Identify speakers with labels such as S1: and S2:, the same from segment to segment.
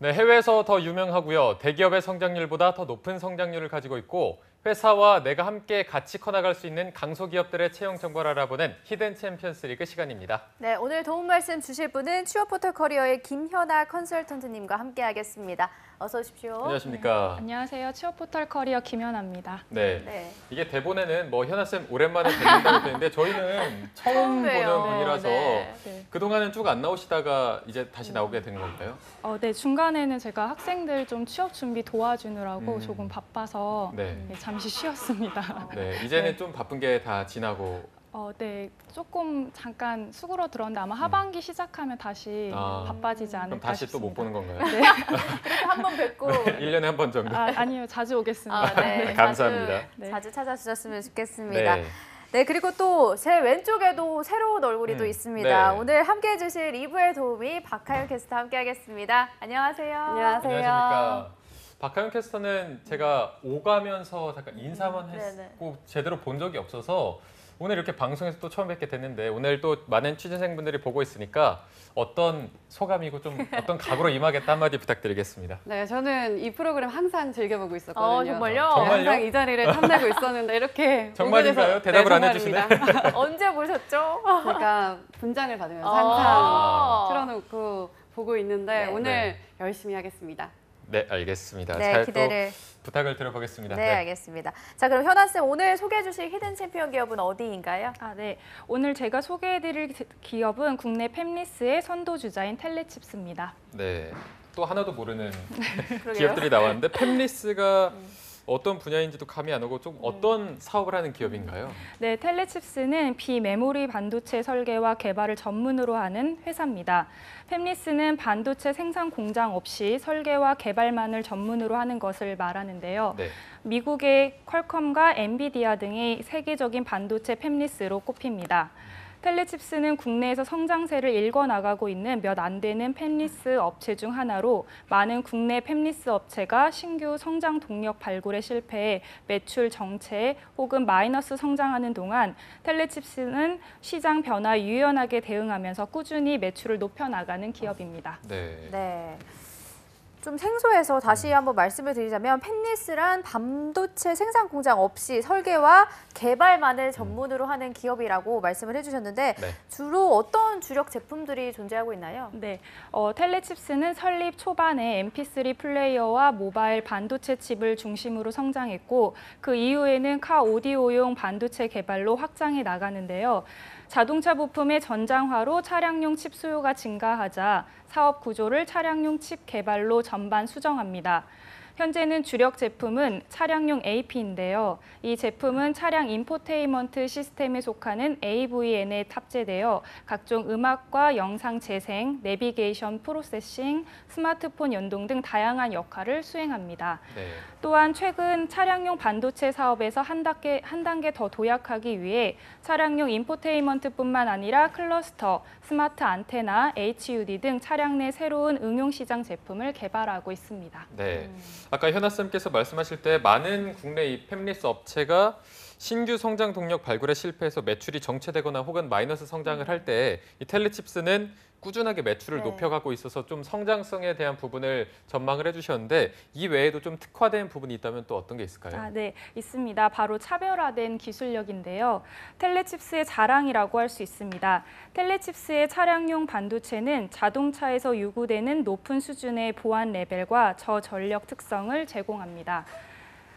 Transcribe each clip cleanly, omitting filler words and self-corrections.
S1: 네, 해외에서 더 유명하고요. 대기업의 성장률보다 더 높은 성장률을 가지고 있고 회사와 내가 함께 같이 커나갈 수 있는 강소기업들의 채용 정보를 알아보는 히든 챔피언스 리그 시간입니다.
S2: 네, 오늘 도움 말씀 주실 분은 취업포털 커리어의 김현아 컨설턴트님과 함께하겠습니다. 어서 오십시오.
S1: 안녕하십니까.
S3: 네, 안녕하세요. 취업포털 커리어 김현아입니다.
S1: 네. 이게 대본에는 뭐 현아쌤 오랜만에 뵙는다고 되는데 저희는 처음 보는
S2: 봬요.
S1: 분이라서
S2: 네.
S1: 그동안은 쭉 안 나오시다가 이제 다시 나오게 된 건가요?
S3: 네, 중간에는 제가 학생들 좀 취업 준비 도와주느라고 조금 바빠서
S1: 네.
S3: 잠시 쉬었습니다.
S1: 네, 이제는
S3: 네.
S1: 좀 바쁜 게 다 지나고
S3: 네, 조금 잠깐 수그러들었는데 아마 하반기 시작하면 다시 바빠지지 않을까
S1: 그럼 다시 또 못
S3: 싶습니다.
S1: 보는 건가요?
S3: 네.
S2: 이렇게 한 번 뵙고
S1: 1년에 한 번 정도?
S3: 아니요, 자주 오겠습니다.
S2: 네,
S1: 감사합니다.
S2: 자주 찾아주셨으면 좋겠습니다.
S1: 네.
S2: 네, 그리고 또 제 왼쪽에도 새로운 얼굴이 또 있습니다.
S1: 네.
S2: 오늘 함께해 주실 2부의 도우미 박하윤 캐스터 함께하겠습니다. 안녕하세요.
S1: 안녕하십니까. 박하윤 캐스터는 제가 오가면서 잠깐 인사만
S2: 네네.
S1: 했고 제대로 본 적이 없어서 오늘 이렇게 방송에서 또 처음 뵙게 됐는데 오늘 또 많은 취준생분들이 보고 있으니까 어떤 소감이고 좀 어떤 각오로 임하겠다 한마디 부탁드리겠습니다.
S4: 네, 저는 이 프로그램 항상 즐겨보고 있었거든요.
S2: 정말요?
S1: 정말요?
S4: 항상 이 자리를 탐내고 있었는데 이렇게
S1: 정말인가요?
S4: 오게 돼서-
S1: 대답을 안
S4: 정말입니다.
S2: 언제 보셨죠?
S4: 제가 분장을 받으면서
S2: 아.
S4: 항상 틀어놓고 보고 있는데
S2: 네.
S4: 오늘 열심히 하겠습니다.
S1: 네, 알겠습니다.
S2: 네,
S1: 잘
S2: 기대를.
S1: 또 부탁을 드려보겠습니다.
S2: 네, 알겠습니다. 자, 그럼 현아 쌤 오늘 소개해 주실 히든 챔피언 기업은 어디인가요?
S3: 네. 오늘 제가 소개해드릴 기업은 국내 팹리스의 선도주자인 텔레칩스입니다.
S1: 네, 또 하나도 모르는
S2: 그러게요.
S1: 기업들이 나왔는데 팹리스가 어떤 분야인지도 감이 안 오고 좀 어떤 사업을 하는 기업인가요?
S3: 네, 텔레칩스는 비메모리 반도체 설계와 개발을 전문으로 하는 회사입니다. 팹리스는 반도체 생산 공장 없이 설계와 개발만을 전문으로 하는 것을 말하는데요.
S1: 네.
S3: 미국의 퀄컴과 엔비디아 등이 세계적인 반도체 팹리스로 꼽힙니다. 텔레칩스는 국내에서 성장세를 일궈나가고 있는 몇 안 되는 팹리스 업체 중 하나로 많은 국내 팹리스 업체가 신규 성장 동력 발굴에 실패해 매출 정체 혹은 마이너스 성장하는 동안 텔레칩스는 시장 변화에 유연하게 대응하면서 꾸준히 매출을 높여나가는 기업입니다.
S1: 네.
S2: 네. 좀 생소해서 다시 한번 말씀을 드리자면 팹리스란 반도체 생산 공장 없이 설계와 개발만을 전문으로 하는 기업이라고 말씀을 해주셨는데
S1: 네.
S2: 주로 어떤 주력 제품들이 존재하고 있나요?
S3: 네, 텔레칩스는 설립 초반에 MP3 플레이어와 모바일 반도체 칩을 중심으로 성장했고 그 이후에는 카 오디오용 반도체 개발로 확장해 나가는데요. 자동차 부품의 전장화로 차량용 칩 수요가 증가하자 사업 구조를 차량용 칩 개발로 전반 수정합니다. 현재는 주력 제품은 차량용 AP인데요. 이 제품은 차량 인포테인먼트 시스템에 속하는 AVN에 탑재되어 각종 음악과 영상 재생, 내비게이션 프로세싱, 스마트폰 연동 등 다양한 역할을 수행합니다.
S1: 네.
S3: 또한 최근 차량용 반도체 사업에서 한 단계 더 도약하기 위해 차량용 인포테인먼트뿐만 아니라 클러스터, 스마트 안테나, HUD 등 차량 내 새로운 응용 시장 제품을 개발하고 있습니다.
S1: 네. 아까 현아쌤께서 말씀하실 때 많은 국내 이 팹리스 업체가 신규 성장 동력 발굴에 실패해서 매출이 정체되거나 혹은 마이너스 성장을 할 때 이 텔레칩스는 꾸준하게 매출을
S2: 네.
S1: 높여가고 있어서 좀 성장성에 대한 부분을 전망을 해주셨는데 이 외에도 좀 특화된 부분이 있다면 또 어떤 게 있을까요?
S3: 네, 있습니다. 바로 차별화된 기술력인데요. 텔레칩스의 자랑이라고 할 수 있습니다. 텔레칩스의 차량용 반도체는 자동차에서 요구되는 높은 수준의 보안 레벨과 저전력 특성을 제공합니다.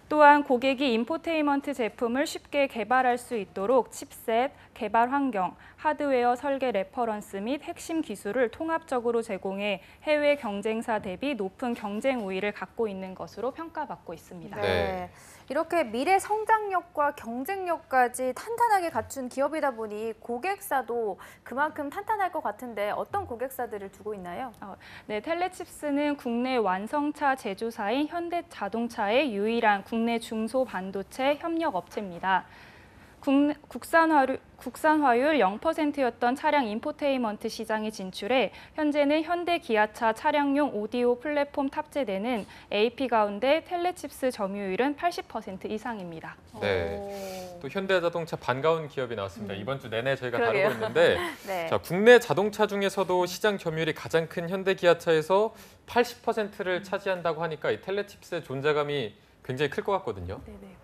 S3: 또한 고객이 인포테인먼트 제품을 쉽게 개발할 수 있도록 칩셋, 개발 환경, 하드웨어 설계 레퍼런스 및 핵심 기술을 통합적으로 제공해 해외 경쟁사 대비 높은 경쟁 우위를 갖고 있는 것으로 평가받고 있습니다.
S1: 네.
S2: 이렇게 미래 성장력과 경쟁력까지 탄탄하게 갖춘 기업이다 보니 고객사도 그만큼 탄탄할 것 같은데 어떤 고객사들을 두고 있나요?
S3: 네, 텔레칩스는 국내 완성차 제조사인 현대자동차의 유일한 국내 중소 반도체 협력 업체입니다. 국산화율 0%였던 차량 인포테인먼트 시장에 진출해 현재는 현대 기아차 차량용 오디오 플랫폼 탑재되는 AP 가운데 텔레칩스 점유율은 80% 이상입니다.
S1: 네. 또 현대자동차 반가운 기업이 나왔습니다. 이번 주 내내 저희가
S2: 그러게요.
S1: 다루고 있는데
S2: 네.
S1: 자, 국내 자동차 중에서도 시장 점유율이 가장 큰 현대기아차에서 80%를 차지한다고 하니까 이 텔레칩스의 존재감이 굉장히 클 것 같거든요.
S3: 네네.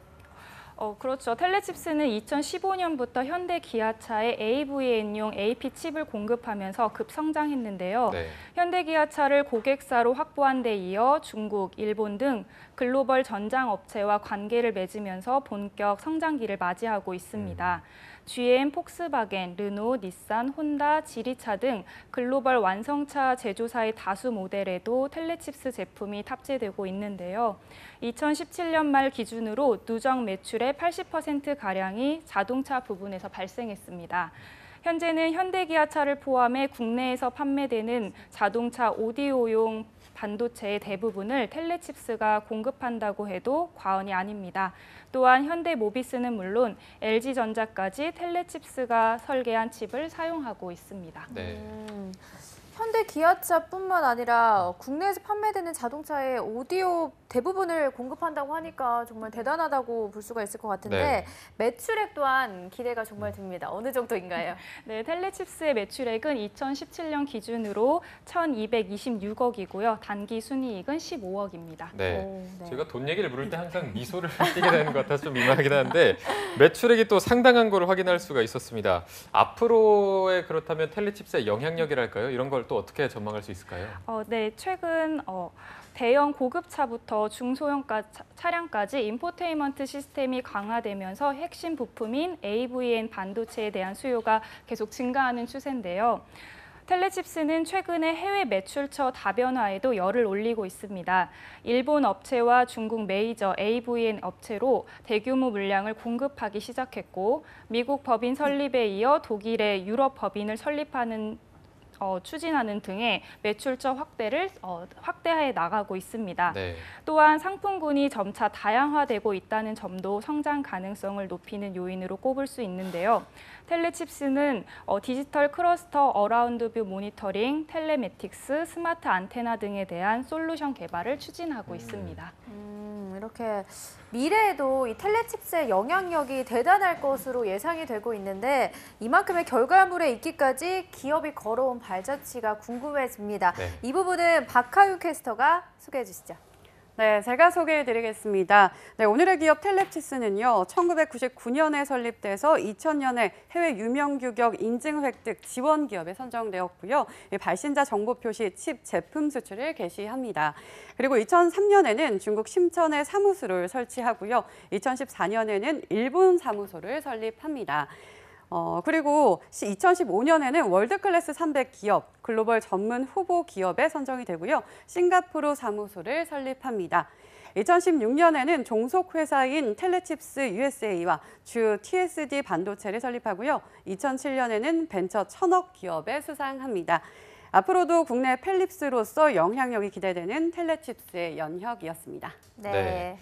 S3: 그렇죠. 텔레칩스는 2015년부터 현대 기아차에 AVN용 AP 칩을 공급하면서 급성장했는데요.
S1: 네.
S3: 현대 기아차를 고객사로 확보한 데 이어 중국, 일본 등 글로벌 전장 업체와 관계를 맺으면서 본격 성장기를 맞이하고 있습니다. GM, 폭스바겐, 르노, 닛산, 혼다, 지리차 등 글로벌 완성차 제조사의 다수 모델에도 텔레칩스 제품이 탑재되고 있는데요. 2017년 말 기준으로 누적 매출의 80%가량이 자동차 부분에서 발생했습니다. 현재는 현대기아차를 포함해 국내에서 판매되는 자동차 오디오용 반도체의 대부분을 텔레칩스가 공급한다고 해도 과언이 아닙니다. 또한 현대모비스는 물론 LG전자까지 텔레칩스가 설계한 칩을 사용하고 있습니다.
S1: 네.
S2: 현대 기아차뿐만 아니라 국내에서 판매되는 자동차의 오디오 대부분을 공급한다고 하니까 정말 대단하다고 볼 수가 있을 것 같은데
S1: 네.
S2: 매출액 또한 기대가 정말 됩니다. 어느 정도인가요?
S3: 네, 텔레칩스의 매출액은 2017년 기준으로 1,226억이고요. 단기 순이익은 15억입니다.
S1: 네.
S2: 네.
S1: 제가 돈 얘기를 물을 때 항상 미소를 띠게 되는 것 같아서 좀 민망하긴 한데 매출액이 또 상당한 걸 확인할 수가 있었습니다. 앞으로의 그렇다면 텔레칩스의 영향력이랄까요? 이런 걸 또 어떻게 전망할 수 있을까요?
S3: 네, 최근 대형 고급차부터 중소형 차량까지 인포테인먼트 시스템이 강화되면서 핵심 부품인 AVN 반도체에 대한 수요가 계속 증가하는 추세인데요. 텔레칩스는 최근에 해외 매출처 다변화에도 열을 올리고 있습니다. 일본 업체와 중국 메이저 AVN 업체로 대규모 물량을 공급하기 시작했고 미국 법인 설립에 이어 독일의 유럽 법인을 추진하는 등의 매출처 확대해 나가고 있습니다.
S1: 네.
S3: 또한 상품군이 점차 다양화되고 있다는 점도 성장 가능성을 높이는 요인으로 꼽을 수 있는데요. 텔레칩스는 디지털 클러스터 어라운드 뷰 모니터링, 텔레매틱스, 스마트 안테나 등에 대한 솔루션 개발을 추진하고 있습니다.
S2: 이렇게 미래에도 이 텔레칩스의 영향력이 대단할 것으로 예상이 되고 있는데 이만큼의 결과물에 있기까지 기업이 걸어온 발자취가 궁금해집니다.
S1: 네.
S2: 이 부분은 박하유 캐스터가 소개해 주시죠.
S4: 네, 제가 소개해드리겠습니다. 네, 오늘의 기업 텔레칩스는요, 1999년에 설립돼서 2000년에 해외 유명 규격 인증 획득 지원 기업에 선정되었고요. 발신자 정보 표시 칩 제품 수출을 개시합니다. 그리고 2003년에는 중국 심천에 사무소를 설치하고요. 2014년에는 일본 사무소를 설립합니다. 그리고 2015년에는 월드클래스 300 기업, 글로벌 전문 후보 기업에 선정이 되고요. 싱가포르 사무소를 설립합니다. 2016년에는 종속회사인 텔레칩스 USA와 주 TSD 반도체를 설립하고요. 2007년에는 벤처 1000억 기업에 수상합니다. 앞으로도 국내 펠립스로서 영향력이 기대되는 텔레칩스의 연혁이었습니다.
S1: 네.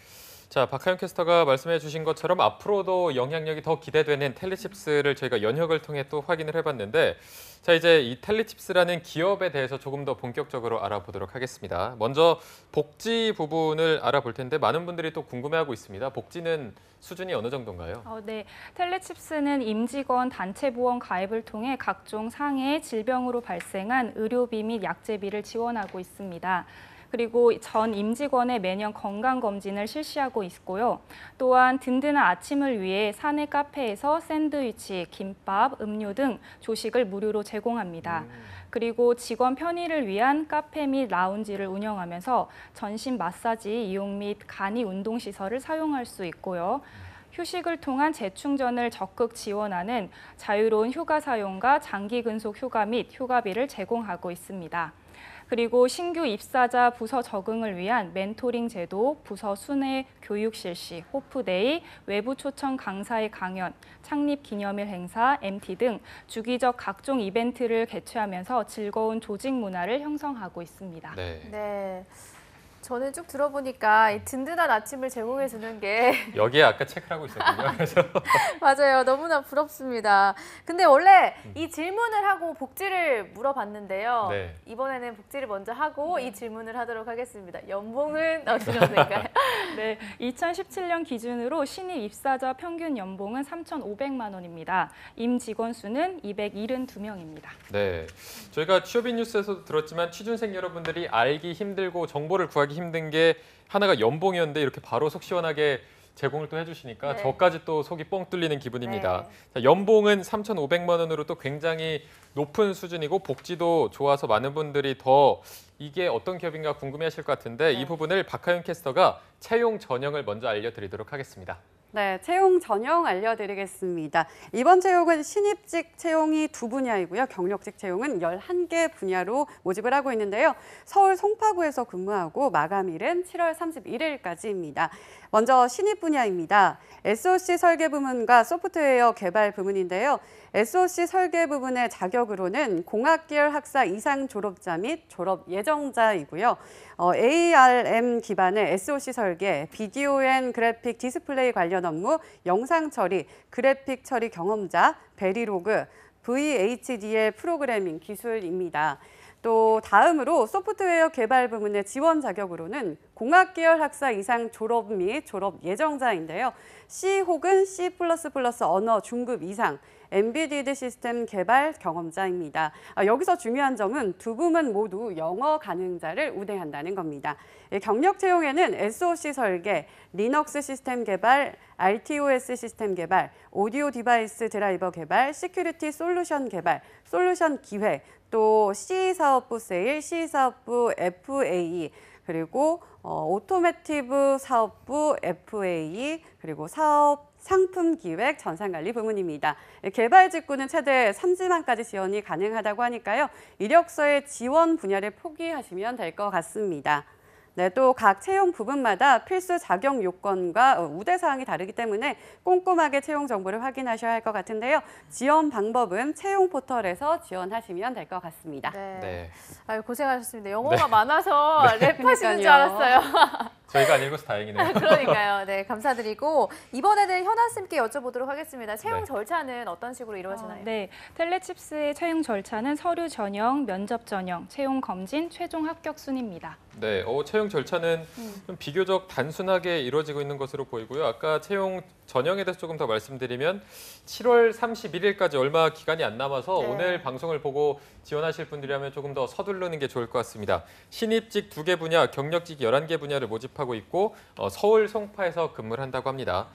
S1: 자, 박하영 캐스터가 말씀해 주신 것처럼 앞으로도 영향력이 더 기대되는 텔레칩스를 저희가 연혁을 통해 또 확인을 해봤는데 자, 이제 이 텔레칩스라는 기업에 대해서 조금 더 본격적으로 알아보도록 하겠습니다. 먼저 복지 부분을 알아볼 텐데 많은 분들이 또 궁금해하고 있습니다. 복지는 수준이 어느 정도인가요?
S3: 네, 텔레칩스는 임직원 단체 보험 가입을 통해 각종 상해, 질병으로 발생한 의료비 및 약제비를 지원하고 있습니다. 그리고 전 임직원의 매년 건강검진을 실시하고 있고요. 또한 든든한 아침을 위해 사내 카페에서 샌드위치, 김밥, 음료 등 조식을 무료로 제공합니다. 그리고 직원 편의를 위한 카페 및 라운지를 운영하면서 전신 마사지 이용 및 간이 운동시설을 사용할 수 있고요. 휴식을 통한 재충전을 적극 지원하는 자유로운 휴가 사용과 장기 근속 휴가 및 휴가비를 제공하고 있습니다. 그리고 신규 입사자 부서 적응을 위한 멘토링 제도, 부서 순회 교육 실시, 호프데이, 외부 초청 강사의 강연, 창립 기념일 행사, MT 등 주기적 각종 이벤트를 개최하면서 즐거운 조직 문화를 형성하고 있습니다.
S1: 네.
S2: 네. 저는 쭉 들어보니까 이 든든한 아침을 제공해 주는 게
S1: 여기에 아까 체크를 하고 있었군요. 그래서
S2: 맞아요. 너무나 부럽습니다. 근데 원래 이 질문을 하고 복지를 물어봤는데요.
S1: 네.
S2: 이번에는 복지를 먼저 하고 이 질문을 하도록 하겠습니다. 연봉은 어느 정도인가요?
S3: 네, 2017년 기준으로 신입 입사자 평균 연봉은 3,500만 원입니다. 임직원 수는 272명입니다.
S1: 네, 저희가 취업인 뉴스에서도 들었지만 취준생 여러분들이 알기 힘들고 정보를 구하기 힘든 게 하나가 연봉이었는데 이렇게 바로 속 시원하게 제공을 또 해주시니까
S2: 네.
S1: 저까지 또 속이 뻥 뚫리는 기분입니다.
S2: 네.
S1: 자, 연봉은 3,500만 원으로 또 굉장히 높은 수준이고 복지도 좋아서 많은 분들이 더 이게 어떤 기업인가 궁금해하실 것 같은데
S2: 네.
S1: 이 부분을 박하윤 캐스터가 채용 전형을 먼저 알려드리도록 하겠습니다.
S4: 네, 채용 전형 알려드리겠습니다. 이번 채용은 신입직 채용이 2분야이고요. 경력직 채용은 11개 분야로 모집을 하고 있는데요. 서울 송파구에서 근무하고 마감일은 7월 31일까지입니다. 먼저 신입 분야입니다. SOC 설계 부문과 소프트웨어 개발 부문인데요. SOC 설계 부분의 자격으로는 공학계열 학사 이상 졸업자 및 졸업 예정자이고요. ARM 기반의 SOC 설계, 비디오 앤 그래픽 디스플레이 관련 업무, 영상 처리, 그래픽 처리 경험자, 베리로그, VHDL 프로그래밍 기술입니다. 또 다음으로 소프트웨어 개발 부문의 지원 자격으로는 공학계열 학사 이상 졸업 및 졸업 예정자인데요. C 혹은 C++ 언어 중급 이상, 엔비디드 시스템 개발 경험자입니다. 여기서 중요한 점은 두 부문 모두 영어 가능자를 우대한다는 겁니다. 경력 채용에는 SOC 설계, 리눅스 시스템 개발, RTOS 시스템 개발, 오디오 디바이스 드라이버 개발, 시큐리티 솔루션 개발, 솔루션 기획, 또 C 사업부 세일, C 사업부 FA, 그리고 오토매티브 사업부 FA, 그리고 사업 상품 기획 전산관리 부문입니다. 개발 직구는 최대 3지망까지 지원이 가능하다고 하니까요. 이력서의 지원 분야를 포기하시면 될 것 같습니다. 네, 또 각 채용 부분마다 필수 자격 요건과 우대 사항이 다르기 때문에 꼼꼼하게 채용 정보를 확인하셔야 할 것 같은데요. 지원 방법은 채용 포털에서 지원하시면 될 것 같습니다.
S2: 네.
S1: 네,
S2: 아유, 고생하셨습니다. 영어가 많아서 랩하시는 줄
S4: 그러니까요.
S2: 알았어요.
S1: 저희가 안 읽어서 다행이네요.
S2: 그러니까요. 네, 감사드리고 이번에는 현아 쌤께 여쭤보도록 하겠습니다. 채용
S1: 네.
S2: 절차는 어떤 식으로 이루어지나요?
S3: 네, 텔레칩스의 채용 절차는 서류 전형, 면접 전형, 채용 검진, 최종 합격 순입니다.
S1: 네, 채용 절차는 좀 비교적 단순하게 이루어지고 있는 것으로 보이고요. 아까 채용 전형에 대해서 조금 더 말씀드리면 7월 31일까지 얼마 기간이 안 남아서
S2: 네.
S1: 오늘 방송을 보고 지원하실 분들이라면 조금 더 서두르는 게 좋을 것 같습니다. 신입직 2개 분야, 경력직 11개 분야를 모집하고 있고 서울 송파에서 근무를 한다고 합니다.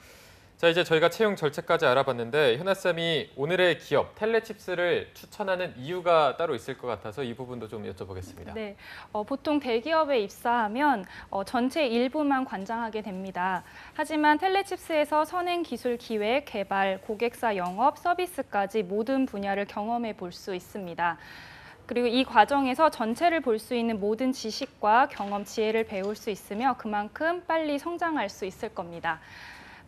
S1: 자, 이제 저희가 채용 절차까지 알아봤는데 현아쌤이 오늘의 기업 텔레칩스를 추천하는 이유가 따로 있을 것 같아서 이 부분도 좀 여쭤보겠습니다.
S3: 네, 보통 대기업에 입사하면 전체 일부만 관장하게 됩니다. 하지만 텔레칩스에서 선행 기술 기획, 개발, 고객사 영업, 서비스까지 모든 분야를 경험해 볼 수 있습니다. 그리고 이 과정에서 전체를 볼 수 있는 모든 지식과 경험, 지혜를 배울 수 있으며 그만큼 빨리 성장할 수 있을 겁니다.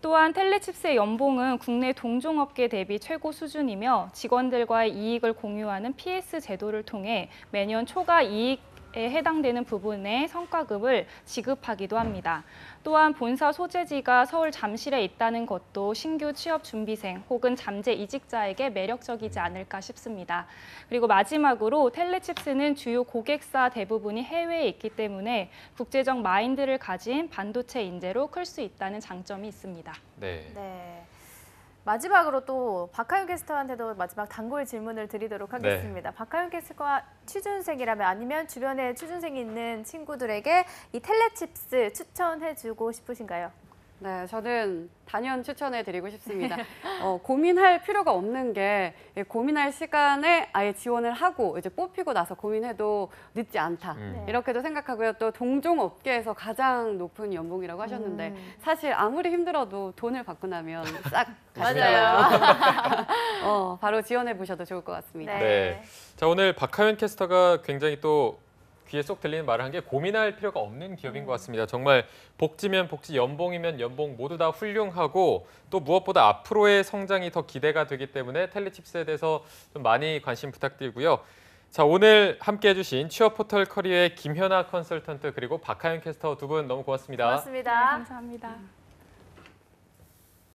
S3: 또한 텔레칩스의 연봉은 국내 동종업계 대비 최고 수준이며 직원들과의 이익을 공유하는 PS 제도를 통해 매년 초과 이익에 해당되는 부분의 성과급을 지급하기도 합니다. 또한 본사 소재지가 서울 잠실에 있다는 것도 신규 취업 준비생 혹은 잠재 이직자에게 매력적이지 않을까 싶습니다. 그리고 마지막으로 텔레칩스는 주요 고객사 대부분이 해외에 있기 때문에 국제적 마인드를 가진 반도체 인재로 클 수 있다는 장점이 있습니다.
S1: 네.
S2: 네. 마지막으로 또 박하윤 캐스터한테도 마지막 단골 질문을 드리도록 하겠습니다. 박하윤 캐스터가 취준생이라면 아니면 주변에 취준생이 있는 친구들에게 이 텔레칩스 추천해주고 싶으신가요?
S4: 네, 저는 단연 추천해드리고 싶습니다. 고민할 필요가 없는 게 고민할 시간에 아예 지원을 하고 이제 뽑히고 나서 고민해도 늦지 않다.
S2: 네.
S4: 이렇게도 생각하고요. 또 동종 업계에서 가장 높은 연봉이라고 하셨는데 사실 아무리 힘들어도 돈을 받고 나면 싹
S2: 맞아요.
S4: 바로 지원해 보셔도 좋을 것 같습니다.
S1: 네. 자, 오늘 박하윤 캐스터가 굉장히 또 귀에 쏙 들리는 말을 한 게 고민할 필요가 없는 기업인 것 같습니다. 정말 복지면 복지, 연봉이면 연봉 모두 다 훌륭하고 또 무엇보다 앞으로의 성장이 더 기대가 되기 때문에 텔레칩스에 대해서 좀 많이 관심 부탁드리고요. 자, 오늘 함께해 주신 취업 포털 커리어의 김현아 컨설턴트 그리고 박하연 캐스터 두 분 너무 고맙습니다.
S2: 고맙습니다.
S3: 감사합니다.